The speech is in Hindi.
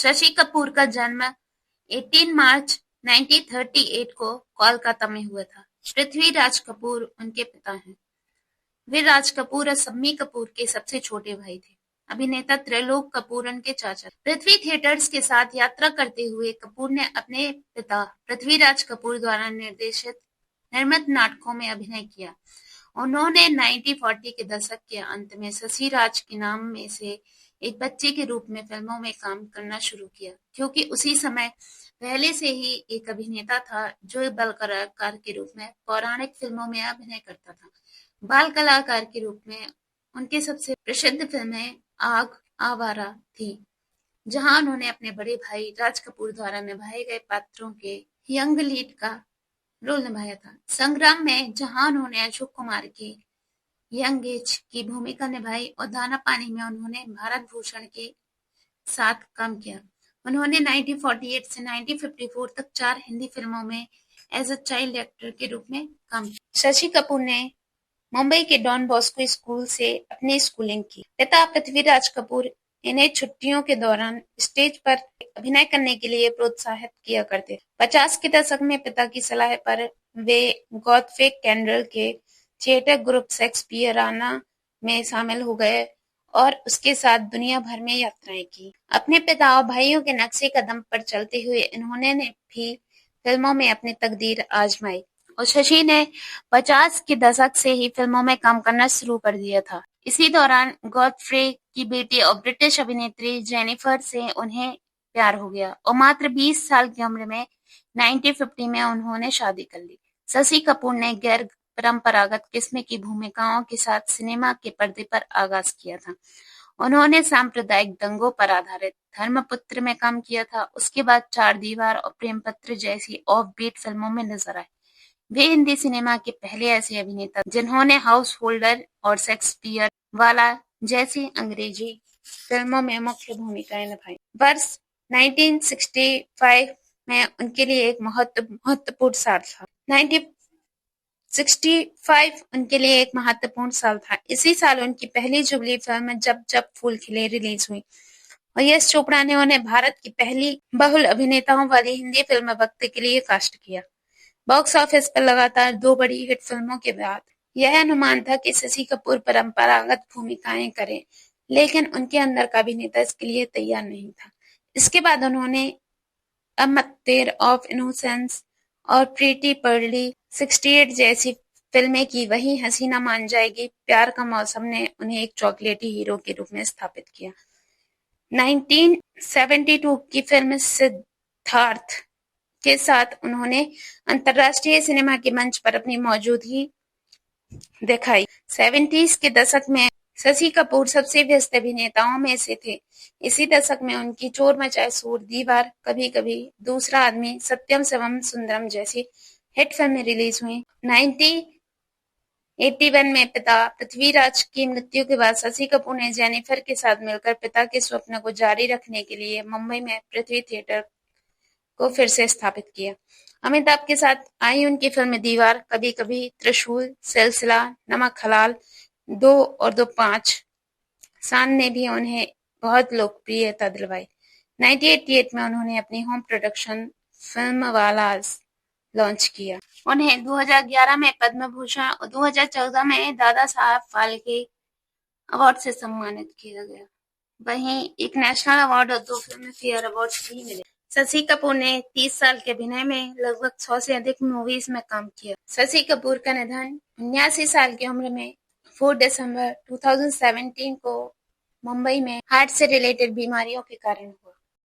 शशि कपूर का जन्म 18 मार्च 1938 को कोलकाता में हुआ था। पृथ्वीराज कपूर उनके पिता हैं। वे राज कपूर और शम्मी कपूर के सबसे छोटे भाई थे। अभिनेता त्रिलोक कपूर उनके चाचा थे। पृथ्वी थिएटर्स के साथ यात्रा करते हुए कपूर ने अपने पिता पृथ्वीराज कपूर द्वारा निर्देशित निर्मित नाटकों में अभिनय किया। उन्होंने 1940 के दशक के अंत में शशि राज के नाम में से एक बच्चे के रूप में फिल्मों में काम करना शुरू किया, क्योंकि उसी समय पहले से ही एक अभिनेता था जो बाल कलाकार के रूप में पौराणिक फिल्मों में अभिनय करता था। बाल कलाकार के रूप में उनके सबसे प्रसिद्ध फिल्में आग, आवारा थी, जहां उन्होंने अपने बड़े भाई राज कपूर द्वारा निभाए गए पात्रों के यंग लीड का रोल निभाया था। संग्राम में जहां उन्होंने अशोक कुमार के यंग एज की भूमिका निभाई और दाना पानी में उन्होंने भारत भूषण के साथ काम किया। उन्होंने 1948 से 1954 तक 4 हिंदी फिल्मों में एज अ चाइल्ड एक्टर के रूप में काम किया। शशि कपूर ने मुंबई के डॉन बॉस्को स्कूल से अपनी स्कूलिंग की। पिता पृथ्वीराज कपूर इन्हें छुट्टियों के दौरान स्टेज पर अभिनय करने के लिए प्रोत्साहित किया करते। 50 के दशक में पिता की सलाह पर वे गॉडफ्रे कैंडल के थिएटर ग्रुप शेक्सपियराना में शामिल हो गए और उसके साथ दुनिया भर में यात्राएं की। अपने पिता और भाइयों के नक्शे कदम पर चलते हुए इन्होंने भी फिल्मों में अपनी तकदीर आजमाई और शशि ने 50 के दशक से ही फिल्मों में काम करना शुरू कर दिया था। इसी दौरान गॉडफ्रे की बेटी और ब्रिटिश अभिनेत्री जेनिफर से उन्हें प्यार हो गया और मात्र 20 साल की उम्र में 1950 में उन्होंने शादी कर ली। शशि कपूर ने गैर परंपरागत किस्म की भूमिकाओं के साथ सिनेमा के पर्दे पर आगाज किया था। उन्होंने सांप्रदायिक दंगों पर आधारित धर्मपुत्र में काम किया था। उसके बाद 4 दीवार और प्रेम पत्र जैसी ऑफ बीट फिल्मों में नजर आए। वे हिंदी सिनेमा के पहले ऐसे अभिनेता जिन्होंने हाउस होल्डर और शेक्सपियर वाला जैसी अंग्रेजी फिल्मों में मुख्य भूमिकाएं निभाई। वर्ष 1965 में उनके लिए एक महत्वपूर्ण साल था। 1965 उनके लिए एक महत्वपूर्ण साल था। इसी साल उनकी पहली जुबली फिल्म जब जब फूल खिले रिलीज हुई और यश चोपड़ा ने उन्हें भारत की पहली बहुल अभिनेताओं वाली हिंदी फिल्म वक्त के लिए कास्ट किया। बॉक्स ऑफिस पर लगातार 2 बड़ी हिट फिल्मों के बाद यह अनुमान था कि शशि कपूर परंपरागत भूमिकाएं करें, लेकिन उनके अंदर का अभिनेता इसके लिए तैयार नहीं था। इसके बाद उन्होंने अ मैटर ऑफ इनोसेंस और प्रीटी पर्ली 68 जैसी फिल्में की। वहीं हसीना मान जाएगी, प्यार का मौसम ने उन्हें एक चॉकलेटी हीरो के रूप में स्थापित किया। 1972 की फिल्म सिद्धार्थ के साथ उन्होंने अंतर्राष्ट्रीय सिनेमा के मंच पर अपनी मौजूदगी दिखाई। 70s के दशक में शशि कपूर सबसे व्यस्त अभिनेताओं में से थे। इसी दशक में उनकी चोर मचाए शोर, दीवार, कभी कभी, दूसरा आदमी, सत्यम शिवम सुंदरम जैसी हिट फिल्में रिलीज हुई। 1981 में पिता पृथ्वीराज की मृत्यु के बाद शशि कपूर ने जेनिफर के साथ मिलकर पिता के स्वप्न को जारी रखने के लिए मुंबई में पृथ्वी थिएटर को फिर से स्थापित किया। अमिताभ के साथ आई उनकी फिल्म दीवार, कभी कभी, त्रिशूल, सिलसिला, नमक हलाल, 2 और 2 5 शान ने भी उन्हें बहुत लोकप्रियता दिलवाई। 1988 में उन्होंने अपनी होम प्रोडक्शन फिल्म वालाज लॉन्च किया। उन्हें 2011 में पद्म भूषण और 2014 में दादा साहब फाल्के अवार्ड से सम्मानित किया गया। वहीं एक नेशनल अवार्ड और 2 फिल्म फेयर अवार्ड भी मिले। शशि कपूर ने 30 साल के अभिनय में लगभग 100 से अधिक मूवीज में काम किया। शशि कपूर का निधन 79 साल की उम्र में 4 दिसंबर 2017 को मुंबई में हार्ट से रिलेटेड बीमारियों के कारण हुआ।